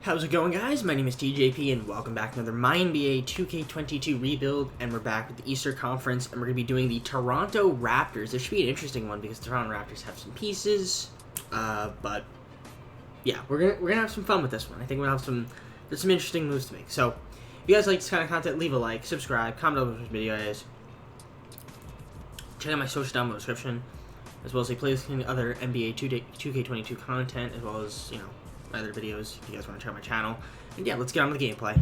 How's it going, guys? My name is TJP and welcome back to another MyNBA 2K22 rebuild, and we're back with the Eastern Conference, and we're going to be doing the Toronto Raptors. This should be an interesting one because the Toronto Raptors have some pieces, but yeah, we're gonna have some fun with this one. I think we'll have there's some interesting moves to make. So, if you guys like this kind of content, leave a like, subscribe, comment on this video is. Check out my social down in the description, as well as a playlist and other NBA 2K22 content, as well as, my other videos if you guys want to check out my channel. And yeah, let's get on to the gameplay.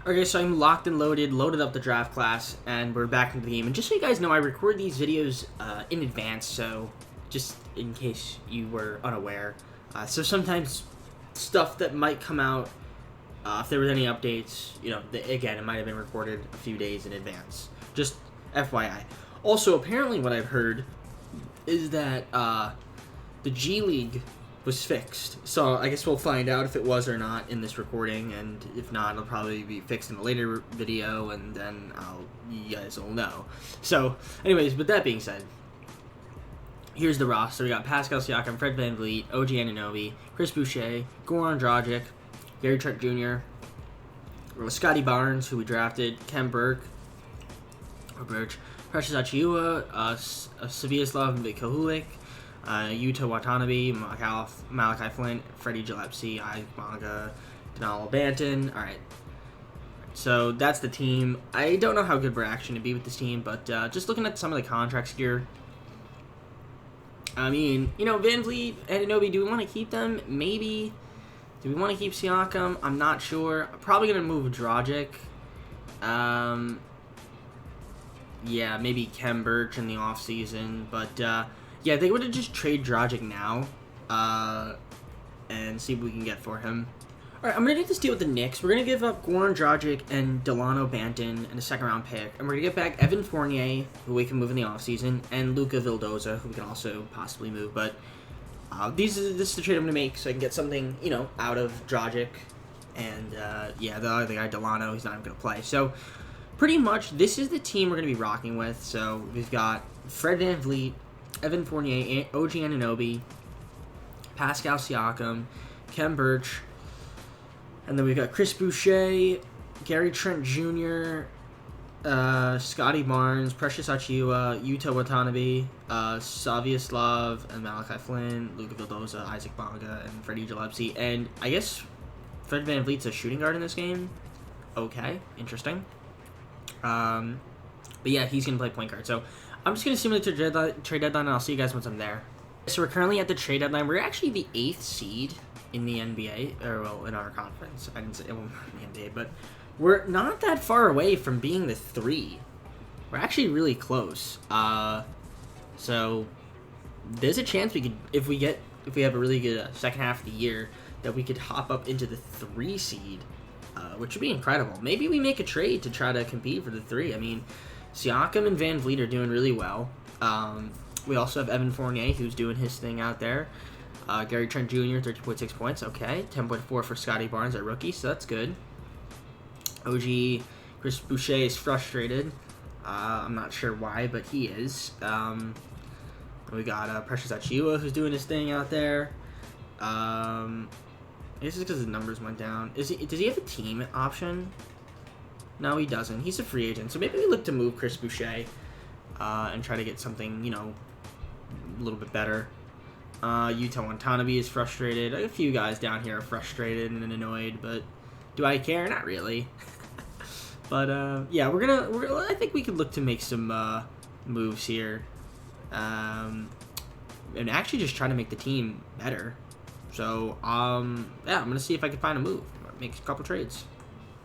Okay, so I'm locked and loaded up the draft class, and we're back into the game. And just so you guys know, I record these videos in advance, so just in case you were unaware. So sometimes stuff that might come out, if there was any updates, again, it might have been recorded a few days in advance. Just FYI. Also, apparently what I've heard is that the G League was fixed. So I guess we'll find out if it was or not in this recording, and if not, it'll probably be fixed in a later video, and then you guys will know. So, anyways, with that being said, here's the roster. We got Pascal Siakam, Fred VanVleet, OG Anunoby, Chris Boucher, Goran Dragic, Gary Trent Jr., Scotty Barnes, who we drafted, Kem Birch, Precious Achiuwa, Sviatoslav Mikulik, Yuta Watanabe, Malachi Flint, Freddie Gillespie, Isaac Bonga, Danilo Banton. Alright. So that's the team. I don't know how good we're actually going to be with this team, but just looking at some of the contracts here. I mean, VanVleet and Anunoby, do we want to keep them? Maybe. Do we want to keep Siakam? I'm not sure. I'm probably going to move Dragic. Yeah, maybe Kem Birch in the offseason, but yeah, they would have just trade Dragic now, and see what we can get for him. Alright, I'm going to do this deal with the Knicks. We're going to give up Goran Dragic and Delano Banton and a second-round pick, and we're going to get back Evan Fournier, who we can move in the offseason, and Luka Vildoza, who we can also possibly move, but this is the trade I'm going to make, so I can get something, out of Dragic, and yeah, the other guy, Delano, he's not even going to play. So, pretty much, this is the team we're going to be rocking with. So, we've got Fred VanVleet, Evan Fournier, OG Anunoby, Pascal Siakam, Kem Birch, and then we've got Chris Boucher, Gary Trent Jr., Scotty Barnes, Precious Achiuwa, Yuta Watanabe, Sviatoslav and Malachi Flynn, Luka Vildoza, Isaac Bonga, and Freddie Gillespie. And I guess Fred VanVleet's a shooting guard in this game. Okay, interesting. But yeah, he's going to play point guard. So I'm just going to simulate the trade deadline, and I'll see you guys once I'm there. So we're currently at the trade deadline. We're actually the 8th seed in the NBA, or well, in our conference. I didn't say it won't be in the NBA, but we're not that far away from being the 3. We're actually really close. So there's a chance we could, if we have a really good second half of the year, that we could hop up into the 3 seed. Which would be incredible. Maybe we make a trade to try to compete for the 3. I mean, Siakam and VanVleet are doing really well. We also have Evan Fournier, who's doing his thing out there. Gary Trent Jr., 13.6 points. Okay. 10.4 for Scotty Barnes, our rookie, so that's good. OG Chris Boucher is frustrated. I'm not sure why, but he is. We got Precious Achiuwa, who's doing his thing out there. I guess it's because the numbers went down. Does he have a team option? No, he doesn't. He's a free agent. So maybe we look to move Chris Boucher and try to get something, a little bit better. Yuta Watanabe is frustrated. A few guys down here are frustrated and annoyed, but do I care? Not really. But yeah, I think we could look to make some moves here, and actually just try to make the team better. So, yeah, I'm going to see if I can find a move. Make a couple trades.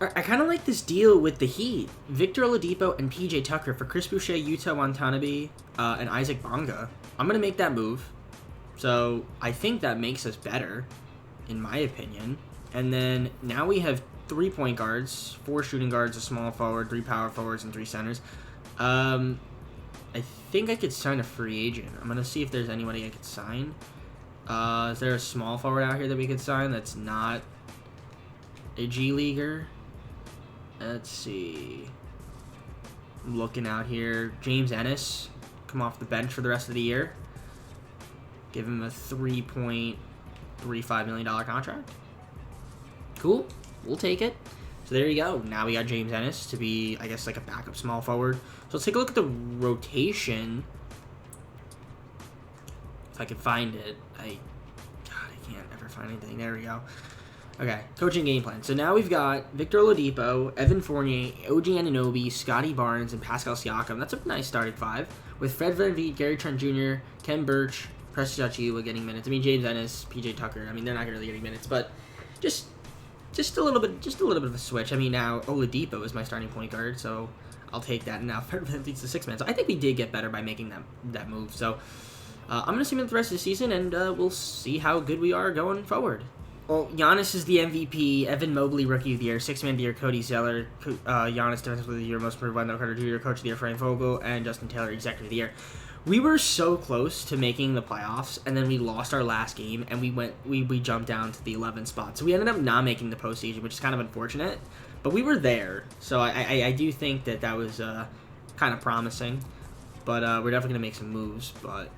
Right, I kind of like this deal with the Heat. Victor Oladipo and PJ Tucker for Chris Boucher, Yuta Watanabe, and Isaac Bonga. I'm going to make that move. So, I think that makes us better, in my opinion. And then, now we have 3 point guards, 4 shooting guards, a small forward, 3 power forwards, and 3 centers. I think I could sign a free agent. I'm going to see if there's anybody I could sign. Is there a small forward out here that we could sign that's not a G Leaguer? Let's see. I'm looking out here. James Ennis, come off the bench for the rest of the year. Give him a $3.35 million contract. Cool. We'll take it. So there you go. Now we got James Ennis to be, I guess, like a backup small forward. So let's take a look at the rotation. If I can find it. God, I can't ever find anything. There we go. Okay, coaching game plan. So now we've got Victor Oladipo, Evan Fournier, OG Anunoby, Scotty Barnes, and Pascal Siakam. That's a nice starting five. With Fred VanVleet, Gary Trent Jr., Ken Birch, Precious Achiuwa getting minutes. I mean, James Ennis, PJ Tucker. I mean, they're not really getting minutes, but just a little bit of a switch. I mean, now Oladipo is my starting point guard, so I'll take that. And now Fred VanVleet's the sixth man. So I think we did get better by making that move. So I'm going to see him the rest of the season, and we'll see how good we are going forward. Well, Giannis is the MVP, Evan Mobley Rookie of the Year, Sixth Man of the Year, Cody Zeller, Giannis Defensive Player of the Year, Most Improved Wendell Carter Jr., Coach of the Year, Frank Vogel, and Justin Taylor, Executive of the Year. We were so close to making the playoffs, and then we lost our last game, and we jumped down to the 11th spot. So we ended up not making the postseason, which is kind of unfortunate, but we were there. So I do think that was kind of promising, but we're definitely going to make some moves, but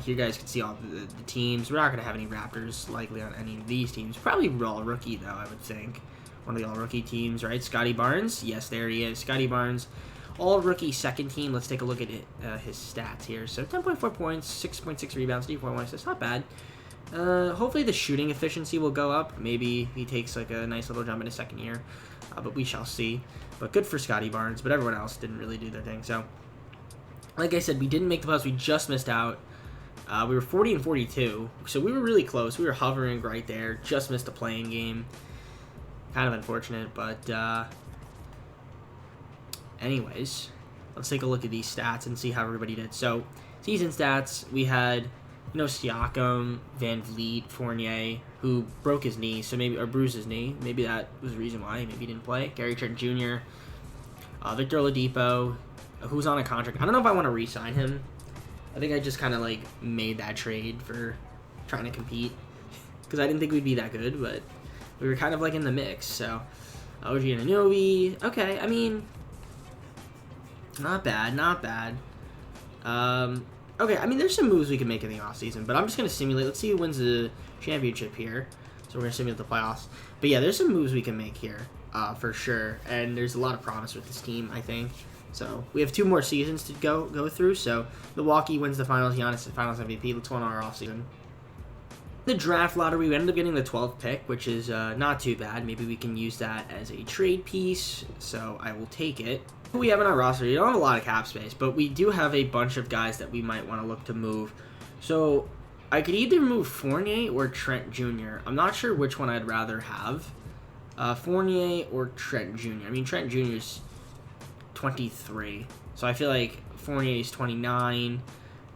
here you guys can see all the teams. We're not going to have any Raptors likely on any of these teams. Probably all rookie, though, I would think. One of the all rookie teams, right? Scotty Barnes. Yes, there he is. Scotty Barnes. All rookie second team. Let's take a look at his stats here. So 10.4 points, 6.6 rebounds, 3.1 assists. Not bad. Hopefully the shooting efficiency will go up. Maybe he takes like a nice little jump in his second year. But we shall see. But good for Scotty Barnes. But everyone else didn't really do their thing. So, like I said, we didn't make the playoffs. We just missed out. We were 40 and 42, so we were really close. We were hovering right there. Just missed a playing game. Kind of unfortunate, but anyways, let's take a look at these stats and see how everybody did. So, season stats, we had, Siakam, Van Vliet, Fournier, who broke his knee, or bruised his knee. Maybe that was the reason why. Maybe he didn't play. Gary Trent Jr., Victor Oladipo, who's on a contract. I don't know if I want to re-sign him. I think I just kind of, made that trade for trying to compete. Because I didn't think we'd be that good, but we were kind of, in the mix. So, OG Anunoby. Okay, I mean, not bad. Okay, I mean, there's some moves we can make in the offseason, but I'm just going to simulate. Let's see who wins the championship here. So, we're going to simulate the playoffs. But, yeah, there's some moves we can make here, for sure. And there's a lot of promise with this team, I think. So, we have 2 more seasons to go through. So, Milwaukee wins the finals. Giannis is the finals MVP. Let's go on our offseason. The draft lottery, we ended up getting the 12th pick, which is not too bad. Maybe we can use that as a trade piece. So, I will take it. Who we have in our roster? We don't have a lot of cap space, but we do have a bunch of guys that we might want to look to move. So, I could either move Fournier or Trent Jr. I'm not sure which one I'd rather have. Fournier or Trent Jr. I mean, Trent Jr. is 23, so I feel like Fournier is 29.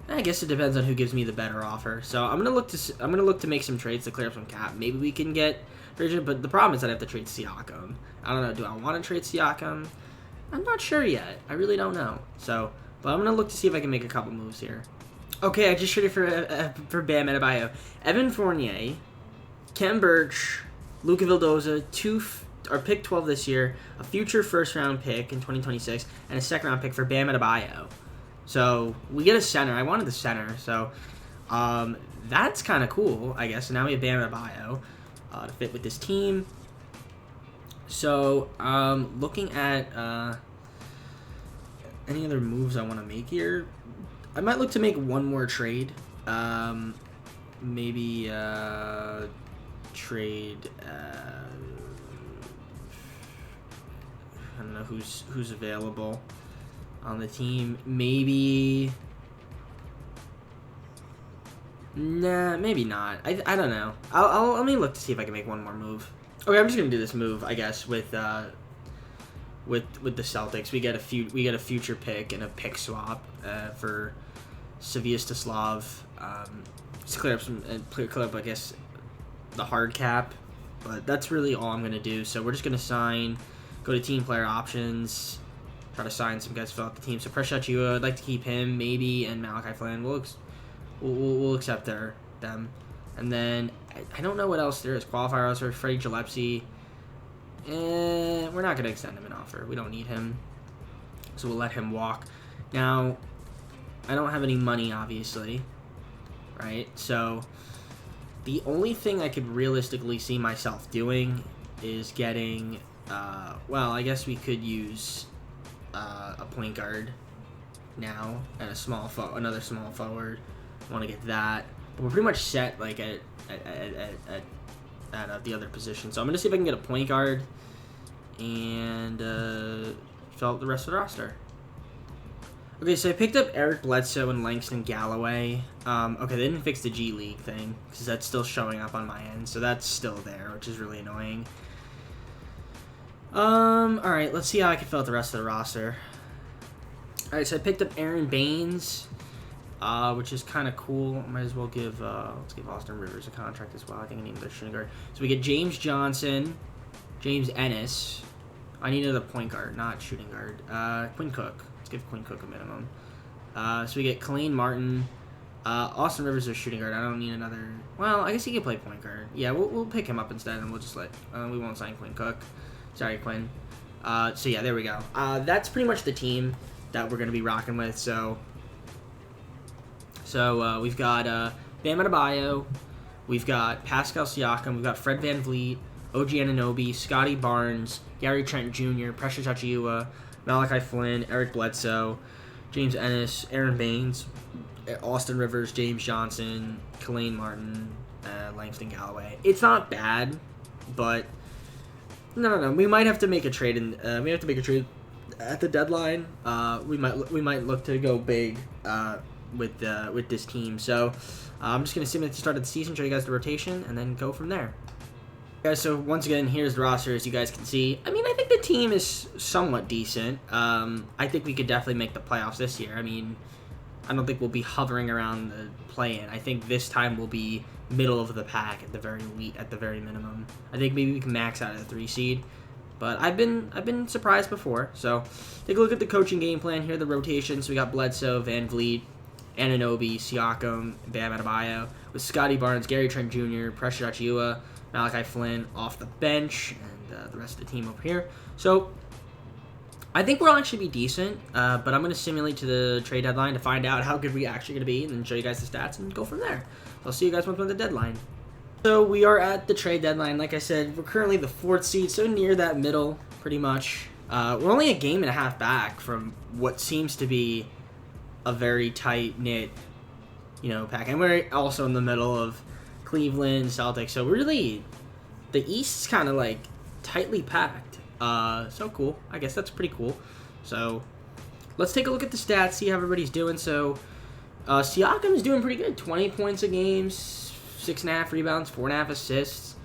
I guess it depends on who gives me the better offer. So I'm gonna look to make some trades to clear up some cap. Maybe we can get Virgin, but the problem is that I have to trade Siakam. I don't know. Do I want to trade Siakam? I'm not sure yet. I really don't know. So, but I'm gonna look to see if I can make a couple moves here. Okay, I just traded for Bam Adebayo, Evan Fournier, Ken Birch, Luka Vildoza, pick 12 this year, a future first-round pick in 2026, and a second-round pick for Bam Adebayo. So, we get a center. I wanted the center, so that's kind of cool, I guess. So now we have Bam Adebayo to fit with this team. So, looking at any other moves I want to make here, I might look to make one more trade. Maybe trade... I don't know who's available on the team. Maybe... Nah, maybe not. I don't know. Let me look to see if I can make one more move. Okay, I'm just gonna do this move, I guess, with the Celtics. We get a future pick and a pick swap for Sviatoslav. Just clear up, I guess, the hard cap. But that's really all I'm gonna do. So we're just gonna sign. Go to team player options, try to sign some guys to fill out the team. So Precious Achiuwa, I'd like to keep him, maybe, and Malachi Flynn. We'll accept them. And then, I don't know what else there is. Qualifier offer, Freddie Gillespie. We're not going to extend him an offer. We don't need him. So we'll let him walk. Now, I don't have any money, obviously. Right? So, the only thing I could realistically see myself doing is getting, well, I guess we could use a point guard now and another small forward. Want to get that, but we're pretty much set like at the other position. So I'm gonna see if I can get a point guard and fill out the rest of the roster. Okay, so I picked up Eric Bledsoe and Langston Galloway. Okay, they didn't fix the G League thing because that's still showing up on my end, so that's still there, which is really annoying. All right, let's see how I can fill out the rest of the roster. All right, so I picked up Aaron Baines, which is kind of cool. Might as well give let's give Austin Rivers a contract as well. I think I need another shooting guard. So we get James Johnson, James Ennis. I need another point guard, not shooting guard. Quinn Cook. Let's give Quinn Cook a minimum. So we get Khalane Martin, Austin Rivers is shooting guard. I don't need another. Well, I guess he can play point guard. Yeah, we'll pick him up instead, and we'll just we won't sign Quinn Cook. Sorry, Quinn. So yeah, there we go. That's pretty much the team that we're gonna be rocking with. So we've got Bam Adebayo, we've got Pascal Siakam, we've got Fred VanVleet, OG Anunoby, Scotty Barnes, Gary Trent Jr., Precious Achiuwa, Malachi Flynn, Eric Bledsoe, James Ennis, Aaron Baines, Austin Rivers, James Johnson, Khalane Martin, Langston Galloway. It's not bad, but no. We might have to make a trade, at the deadline. We might look to go big with this team. So I'm just gonna simulate the start of the season, show you guys the rotation, and then go from there. Guys, so once again, here's the roster as you guys can see. I mean, I think the team is somewhat decent. I think we could definitely make the playoffs this year. I mean, I don't think we'll be hovering around the play-in. I think this time we'll be middle of the pack at the very minimum. I think maybe we can max out at a 3 seed. But I've been surprised before. So take a look at the coaching game plan here, the rotations. So we got Bledsoe, VanVleet, Anunoby, Siakam, Bam Adebayo, with Scotty Barnes, Gary Trent Jr., Precious Achiuwa, Malachi Flynn off the bench, and the rest of the team over here. So I think we'll actually be decent, but I'm going to simulate to the trade deadline to find out how good we're actually going to be, and then show you guys the stats and go from there. So I'll see you guys once we're at the deadline. So we are at the trade deadline. Like I said, we're currently the 4th seed, so near that middle, pretty much. We're only a game and a half back from what seems to be a very tight-knit, pack. And we're also in the middle of Cleveland, Celtics. So really, the East is kind of like tightly packed. So cool. I guess that's pretty cool. So let's take a look at the stats, see how everybody's doing. So Siakam is doing pretty good. 20 points a game, 6.5 rebounds, 4.5 assists.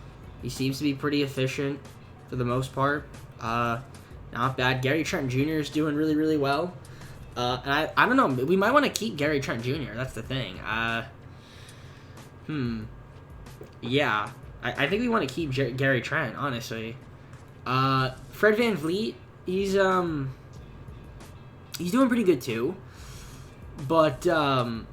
He seems to be pretty efficient for the most part. Not bad. Gary Trent Jr. is doing really, really well. And I don't know. We might want to keep Gary Trent Jr. That's the thing. Yeah. I think we want to keep Gary Trent, honestly. Fred VanVleet, he's doing pretty good too. But would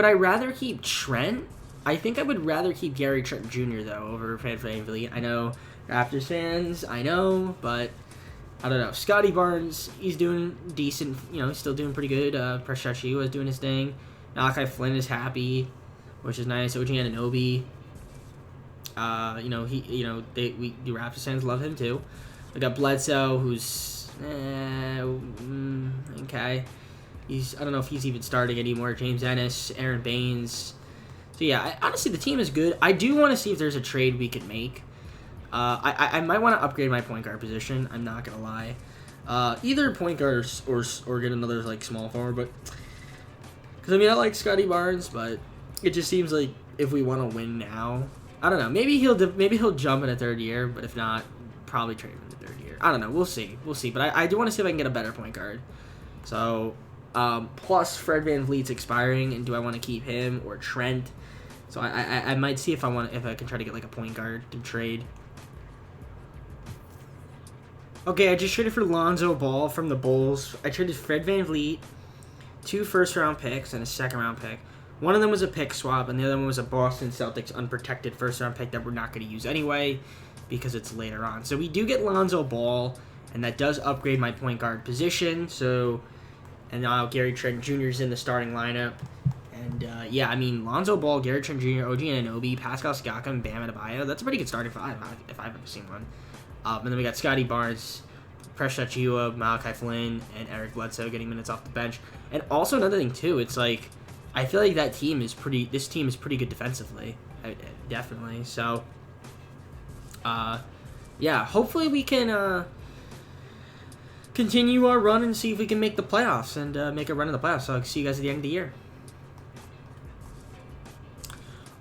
I rather keep Trent? I think I would rather keep Gary Trent Jr. though over Fred VanVleet. I know Raptors fans, but I don't know. Scotty Barnes, he's doing decent. He's still doing pretty good. Precious Achiuwa is doing his thing. Malachi Flynn is happy, which is nice. OG Anunoby. The Raptors fans love him too. We got Bledsoe, who's okay. I don't know if he's even starting anymore. James Ennis, Aaron Baines. So yeah, honestly, the team is good. I do want to see if there's a trade we could make. I might want to upgrade my point guard position. I'm not gonna lie. Either point guard or get another small forward, but because I like Scotty Barnes, but it just seems like if we want to win now, I don't know. Maybe he'll jump in a 3rd year, but if not, probably trade him in the 3rd year. I don't know. We'll see. But I do want to see if I can get a better point guard. So plus Fred VanVleet's expiring, and do I want to keep him or Trent? So I might see if I can try to get a point guard to trade. Okay, I just traded for Lonzo Ball from the Bulls. I traded Fred VanVleet, 2 first-round picks, and a second-round pick. One of them was a pick swap, and the other one was a Boston Celtics unprotected first-round pick that we're not going to use anyway because it's later on. So we do get Lonzo Ball, and that does upgrade my point guard position. So, and now Gary Trent Jr. is in the starting lineup, And, yeah, I mean, Lonzo Ball, Gary Trent Jr., OG Anunoby, Pascal Siakam, Bam Adebayo. That's a pretty good starting five, if I've ever seen one. And then we got Scotty Barnes, Precious Achiuwa, Malachi Flynn, and Eric Bledsoe getting minutes off the bench. And also another thing, too, it's like, I feel like this team is pretty good defensively. Definitely. So, yeah, hopefully we can continue our run and see if we can make the playoffs and make a run in the playoffs. So I'll see you guys at the end of the year.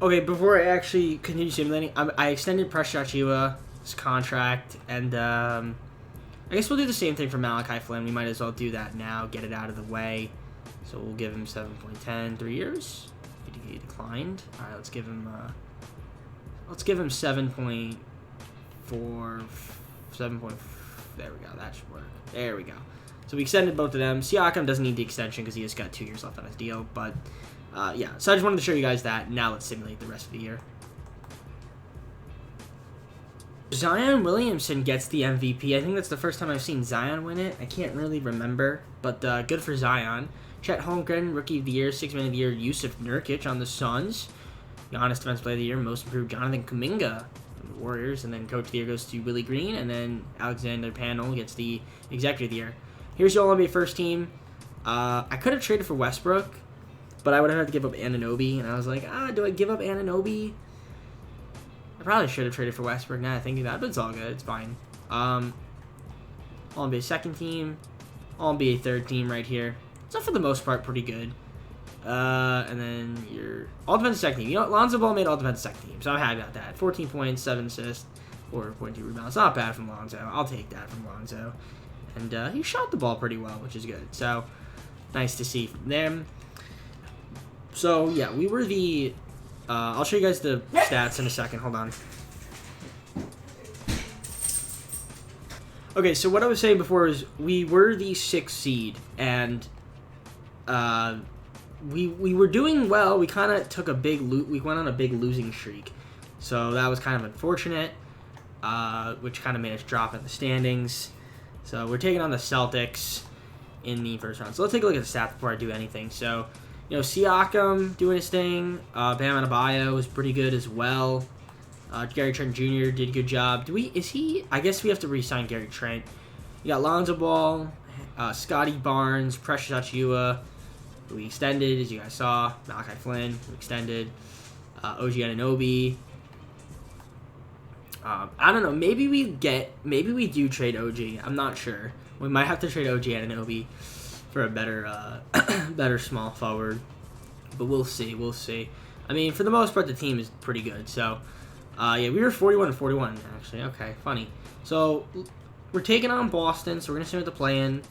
Okay, before I actually continue simulating, I extended Precious Achiuwa's contract, and I guess we'll do the same thing for Malachi Flynn. We might as well do that now, get it out of the way. So we'll give him 7.10, 3 years. He declined. All right, let's give him 7.4, 7. There we go. That should work. There we go. So we extended both of them. Siakam doesn't need the extension because he just got 2 years left on his deal, but. Yeah, so I just wanted to show you guys that. Now let's simulate the rest of the year. Zion Williamson gets the MVP. I think that's the first time I've seen Zion win it. I can't really remember, but good for Zion. Chet Holmgren, Rookie of the Year, Sixth Man of the Year, Yusuf Nurkic on the Suns. Giannis Defensive Player of the Year, Most Improved Jonathan Kuminga from the Warriors, and then Coach of the Year goes to Willie Green, and then Alexander Panel gets the Executive of the Year. Here's your All-NBA first team. I could have traded for Westbrook, but I would have had to give up Anunoby, and I was like, do I give up Anunoby? I probably should have traded for Westbrook now thinking that, but it's all good. It's fine. All-NBA second team. All-NBA third team right here. So for the most part, pretty good. And then your all-defensive second team. You know, Lonzo Ball made all-defensive second team, so I'm happy about that. 14 points, 7 assists, 4.2 rebounds. Not bad from Lonzo. I'll take that from Lonzo. And he shot the ball pretty well, which is good. So, nice to see from them. So, yeah, we were the... I'll show you guys the stats in a second. Hold on. Okay, so what I was saying before is we were the 6th seed, and we were doing well. We kind of took a big we went on a big losing streak, so that was kind of unfortunate, which kind of made us drop in the standings. So we're taking on the Celtics in the first round. So let's take a look at the stats before I do anything. So, you know, Siakam doing his thing. Bam Adebayo was pretty good as well. Gary Trent Jr. did a good job. I guess we have to re-sign Gary Trent. You got Lonzo Ball, Scotty Barnes, Precious Achiuwa, who we extended, as you guys saw. Malachi Flynn, who extended. OG Anunoby. I don't know. Maybe we do trade OG. I'm not sure. We might have to trade OG Anunoby for a better small forward, but we'll see. We'll see. I mean, for the most part, the team is pretty good. So, yeah, we were 41-41 actually. Okay, funny. So we're taking on Boston. So we're gonna start with the play-in.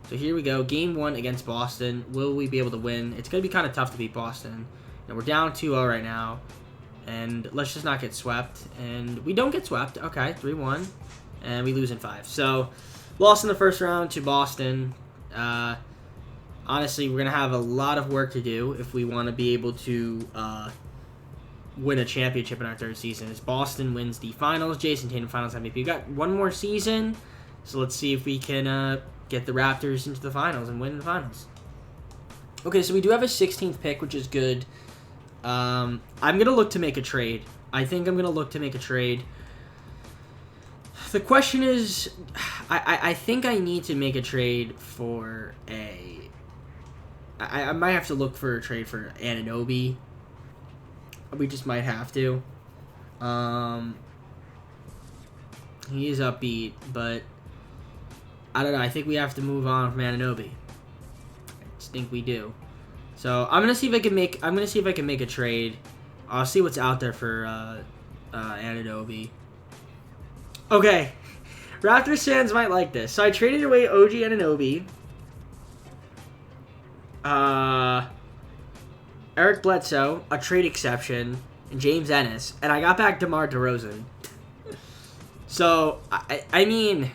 So here we go. Game 1 against Boston. Will we be able to win? It's gonna be kind of tough to beat Boston. And we're down 2-0 right now. And let's just not get swept. And we don't get swept. Okay, 3-1. And we lose in 5. So, lost in the first round to Boston. Honestly, we're going to have a lot of work to do if we want to be able to win a championship in our third season. As Boston wins the finals, Jason Tatum finals MVP. We've got one more season. So, let's see if we can get the Raptors into the finals and win the finals. Okay, so we do have a 16th pick, which is good. I'm going to look to make a trade. I think I'm going to look to make a trade. The question is, I think I need to make a trade for I might have to look for a trade for Anunoby. We just might have to. He is upbeat, but I don't know. I think we have to move on from Anunoby. I just think we do. So I'm gonna see if I can make a trade. I'll see what's out there for Anunoby. Okay, Raptors fans might like this. So I traded away OG Anunoby, Eric Bledsoe, a trade exception, and James Ennis, and I got back DeMar DeRozan. So I mean,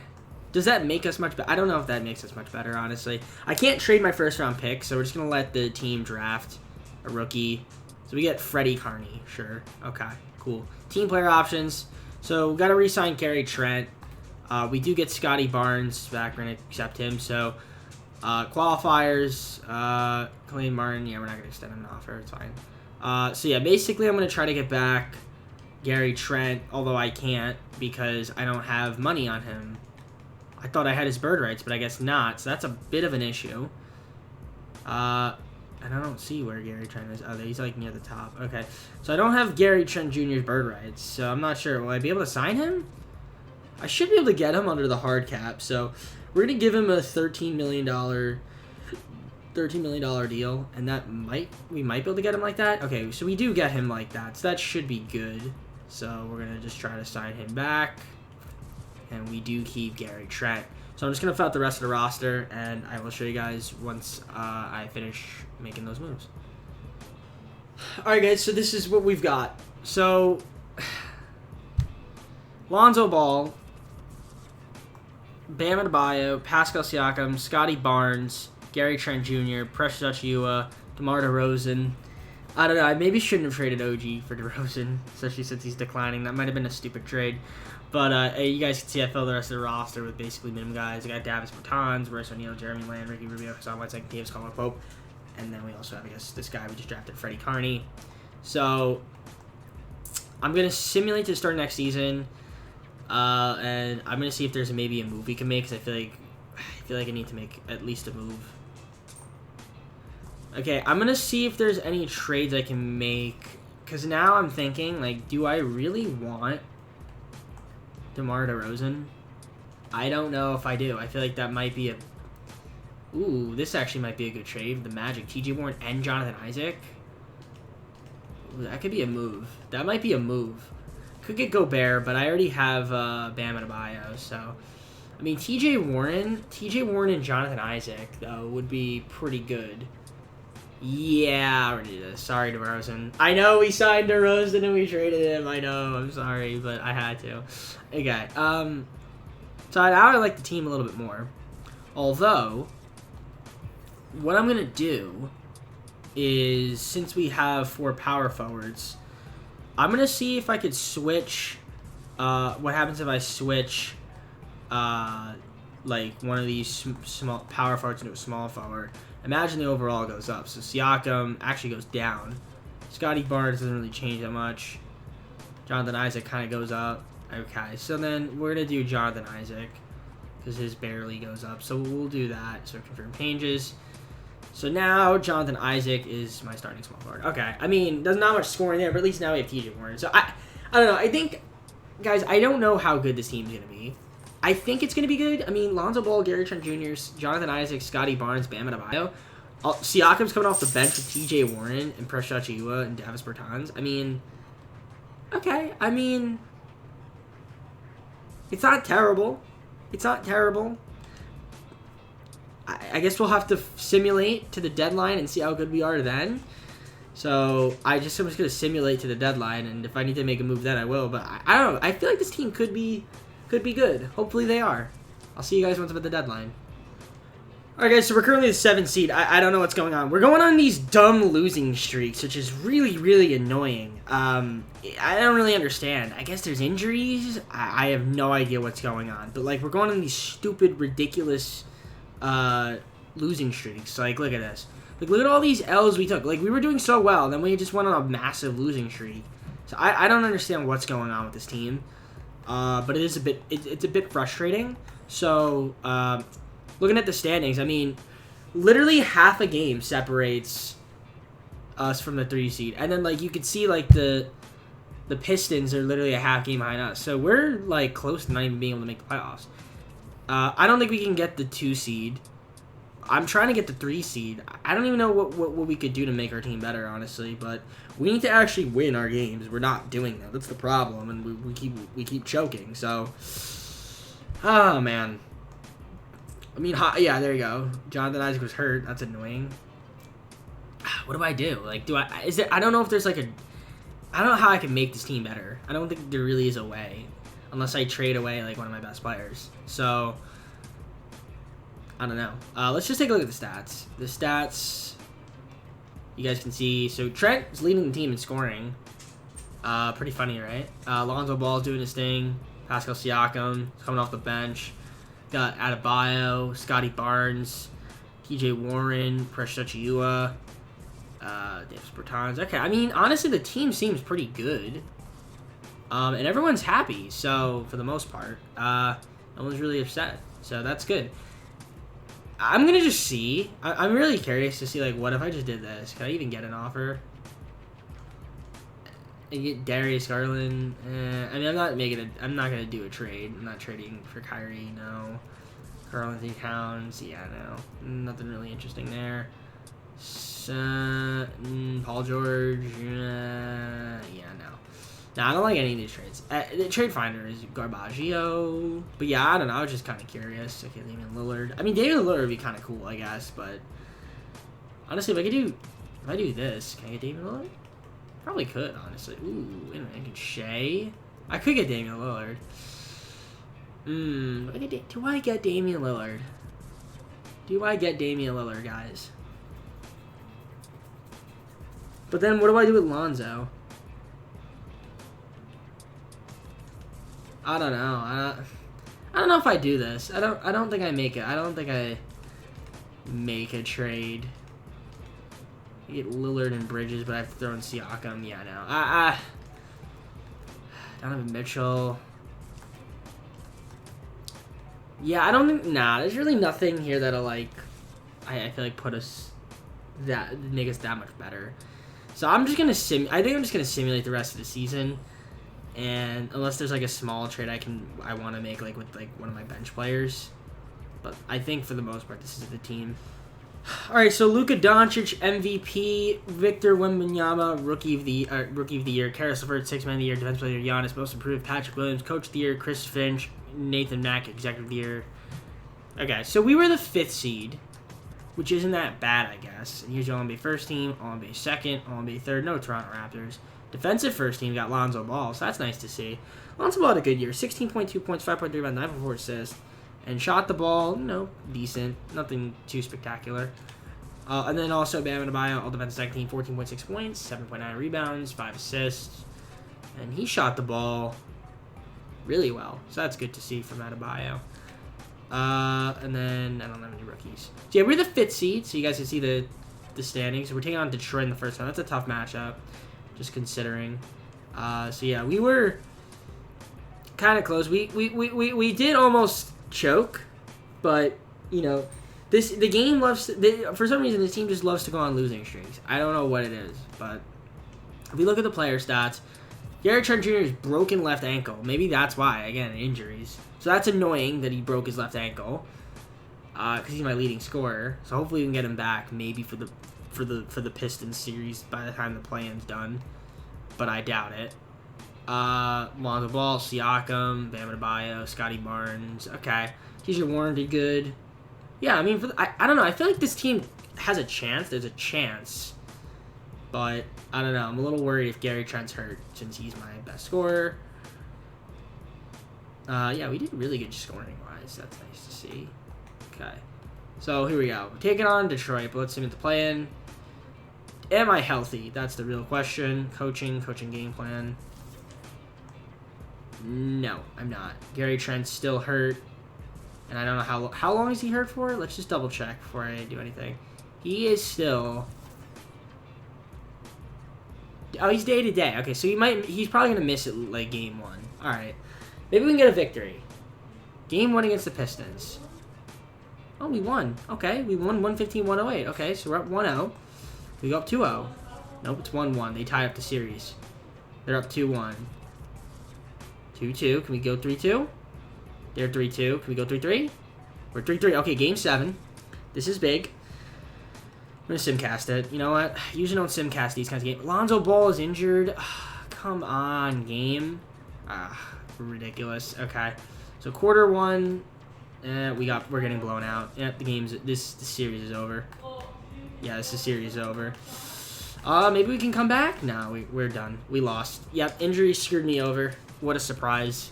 does that make us much better? I don't know if that makes us much better, honestly. I can't trade my first-round pick, so we're just going to let the team draft a rookie. So we get Freddie Carney. Sure. Okay, cool. Team player options. So we got to re-sign Gary Trent. We do get Scotty Barnes back. We're going to accept him. So Qualifiers, Clayton Martin. Yeah, we're not going to extend him an offer. It's fine. So, yeah, basically I'm going to try to get back Gary Trent, although I can't because I don't have money on him. I thought I had his bird rights, but I guess not. So that's a bit of an issue. And I don't see where Gary Trent is. Oh, he's like near the top. Okay. So I don't have Gary Trent Jr.'s bird rights. So I'm not sure. Will I be able to sign him? I should be able to get him under the hard cap. So we're going to give him a $13 million deal. And we might be able to get him like that. Okay. So we do get him like that. So that should be good. So we're going to just try to sign him back. And we do keep Gary Trent. So I'm just going to fill out the rest of the roster, and I will show you guys once I finish making those moves. Alright, guys, so this is what we've got. So, Lonzo Ball, Bam Adebayo, Pascal Siakam, Scotty Barnes, Gary Trent Jr., Precious Achiuwa, DeMar DeRozan. I don't know, I maybe shouldn't have traded OG for DeRozan, especially since he's declining. That might have been a stupid trade. But you guys can see I filled the rest of the roster with basically minimum guys. I got Davis Bertans, Royce O'Neal, Jeremy Lamb, Ricky Rubio, Hassan Whiteside, Davis Caldwell Pope. And then we also have, I guess, this guy we just drafted, Freddie Carney. So, I'm going to simulate to start next season. And I'm going to see if there's maybe a move we can make, because I feel like I need to make at least a move. Okay, I'm going to see if there's any trades I can make. Because now I'm thinking, like, do I really want DeMar DeRozan? I don't know if I do. I feel like that might be a... Ooh, this actually might be a good trade. The Magic, TJ Warren and Jonathan Isaac. Ooh, that could be a move. That might be a move. Could get Gobert, but I already have Bam Adebayo, so... I mean, TJ Warren and Jonathan Isaac, though, would be pretty good. Yeah, I already did this. Sorry, DeRozan. I know we signed DeRozan and we traded him. I know. I'm sorry, but I had to. Okay. So now I like the team a little bit more. Although, what I'm going to do is, since we have 4 power forwards, I'm going to see if I could switch. What happens if I switch, like, one of these small power forwards into a small forward? Imagine the overall goes up. So Siakam actually goes down. Scotty Barnes doesn't really change that much. Jonathan Isaac kind of goes up. Okay, so then we're going to do Jonathan Isaac because his barely goes up. So we'll do that. So confirm changes. So now Jonathan Isaac is my starting small forward. Okay, I mean, there's not much scoring there, but at least now we have TJ Warren. So I don't know. I think, guys, I don't know how good this team's going to be. I think it's going to be good. I mean, Lonzo Ball, Gary Trent Jr., Jonathan Isaac, Scotty Barnes, Bam Adebayo. Siakam's coming off the bench with TJ Warren and Precious Achiuwa and Davis Bertans. I mean, okay. I mean, it's not terrible. It's not terrible. I guess we'll have to simulate to the deadline and see how good we are then. So I'm just going to simulate to the deadline, and if I need to make a move then I will. But I don't know. I feel like this team could be good. Hopefully they are. I'll see you guys once I'm at the deadline. Alright guys, so we're currently the 7th seed. I don't know what's going on. We're going on these dumb losing streaks, which is really, really annoying. I don't really understand. I guess there's injuries. I have no idea what's going on. But like, we're going on these stupid, ridiculous losing streaks. Like, look at this. Like, look at all these L's we took. Like, we were doing so well, then we just went on a massive losing streak. So I don't understand what's going on with this team. But it is a bit, it's a bit frustrating. So, looking at the standings, I mean, literally half a game separates us from the 3 seed. And then, like, you could see, like, the Pistons are literally a half game behind us. So, we're, like, close to not even being able to make the playoffs. I don't think we can get the 2 seed. I'm trying to get the 3 seed. I don't even know what we could do to make our team better, honestly. But we need to actually win our games. We're not doing that. That's the problem, and we keep choking. So, oh man. I mean, yeah, there you go. Jonathan Isaac was hurt. That's annoying. What do I do? Like, I don't know if there's like I don't know how I can make this team better. I don't think there really is a way, unless I trade away like one of my best players. So, I don't know. Let's just take a look at the stats. The stats, you guys can see. So Trent is leading the team in scoring. Pretty funny, right? Lonzo Ball doing his thing. Pascal Siakam coming off the bench. Got Adebayo, Scotty Barnes, TJ Warren, Precious Achiuwa, Davis Bertans. Okay, I mean, honestly, the team seems pretty good. And everyone's happy, so, for the most part. No one's really upset, so that's good. I'm gonna just see. I'm really curious to see, like, what if I just did this? Can I even get an offer? And get Darius Garland. I mean, I'm not gonna do a trade. I'm not trading for Kyrie, no. Carl-Anthony Towns, yeah, no. Nothing really interesting there. Paul George, yeah, no. No, I don't like any of these trades. The trade finder is Garbaggio. But yeah, I don't know. I was just kind of curious. Okay, Damian Lillard. I mean, Damian Lillard would be kind of cool, I guess. But honestly, if I do this, can I get Damian Lillard? Probably could, honestly. Ooh, wait a minute. I can Shea. I could get Damian Lillard. Do I get Damian Lillard? Do I get Damian Lillard, guys? But then what do I do with Lonzo? I don't know. I don't know if I do this. I don't think I make it. I don't think I make a trade. I get Lillard and Bridges, but I've thrown Siakam. Yeah, no. Donovan Mitchell. Yeah, I don't think. Nah, there's really nothing here that'll like. I feel like make us that much better. So I'm just gonna I think I'm just gonna simulate the rest of the season. And unless there's like a small trade I want to make like with like one of my bench players, but I think for the most part this is the team. All right, so Luka Doncic MVP, Victor Wembanyama rookie of the year, Karis LeVert sixth man of the year, defensive player Giannis most improved, Patrick Williams coach of the year, Chris Finch, Nathan Mack executive of the year. Okay, so we were the 5th seed, which isn't that bad, I guess. And here's your All-NBA first team, All-NBA second, All-NBA third, no Toronto Raptors. Defensive first team got Lonzo Ball, so that's nice to see. Lonzo Ball had a good year. 16.2 points, 5.3 rebounds, 9.4 assists. And shot the ball, decent. Nothing too spectacular. And then also Bam Adebayo, all defensive second team, 14.6 points, 7.9 rebounds, 5 assists. And he shot the ball really well. So that's good to see from Adebayo. And then I don't have any rookies. So yeah, we're the 5th seed, so you guys can see the standings. We're taking on Detroit in the first round. That's a tough matchup. Just considering. So yeah, we were kind of close. We did almost choke, but the game loves for some reason this team just loves to go on losing streaks. I don't know what it is, but if we look at the player stats, Gary Trent Jr.'s broken left ankle. Maybe that's why. Again, injuries. So that's annoying that he broke his left ankle. Because he's my leading scorer. So hopefully we can get him back. Maybe for the Pistons series by the time the play-in's done. But I doubt it. Lonzo Ball, Siakam, Bam Adebayo, Scotty Barnes. Okay. TJ Warren did good. Yeah, I mean, I don't know. I feel like this team has a chance. There's a chance. But, I don't know. I'm a little worried if Gary Trent's hurt since he's my best scorer. Yeah, we did really good scoring-wise. That's nice to see. Okay. So, here we go. We're taking on Detroit, but let's see what the play-in. Am I healthy? That's the real question. Coaching game plan. No, I'm not. Gary Trent's still hurt. And I don't know how long is he hurt for? Let's just double check before I do anything. He is still... Oh, he's day to day. Okay, so he's probably going to miss it like game 1. All right. Maybe we can get a victory. Game 1 against the Pistons. Oh, we won. Okay, we won 115-108. Okay, so we're up 1-0. We go up 2-0. Nope, it's 1-1. They tie up the series. They're up 2-1. 2-2. Can we go 3-2? They're 3-2. Can we go 3-3? We're 3-3. Okay, game 7. This is big. I'm going to simcast it. You know what? I usually don't simcast these kinds of games. Lonzo Ball is injured. Come on, game. Ridiculous. Okay. So quarter 1. We're getting blown out. Yeah, the series is over. Yeah, the series is over. Maybe we can come back? No, we're done. We lost. Yep, injury screwed me over. What a surprise.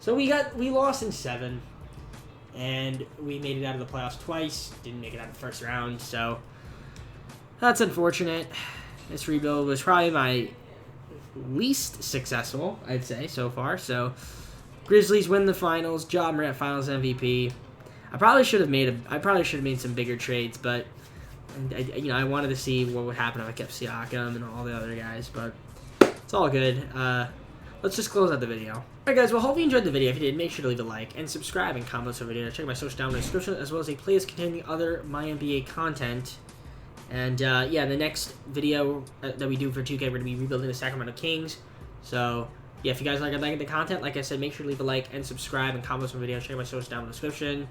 So we lost in 7. And we made it out of the playoffs twice. Didn't make it out of the first round, so that's unfortunate. This rebuild was probably my least successful, I'd say, so far. So Grizzlies win the finals. Ja Morant finals MVP. I probably should have made some bigger trades, but I wanted to see what would happen if I kept Siakam and all the other guys, but it's all good. Let's just close out the video. Alright guys, well, hope you enjoyed the video. If you did, make sure to leave a like and subscribe and comment on the video. Check my social down in the description, as well as a playlist containing other MyNBA content. And yeah, the next video that we do for 2K, we're going to be rebuilding the Sacramento Kings. So yeah, if you guys like the content, like I said, make sure to leave a like and subscribe and comment on the video. Check my social down in the description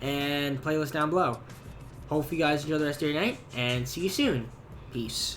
and playlist down below. Hope you guys enjoy the rest of your night, and see you soon. Peace.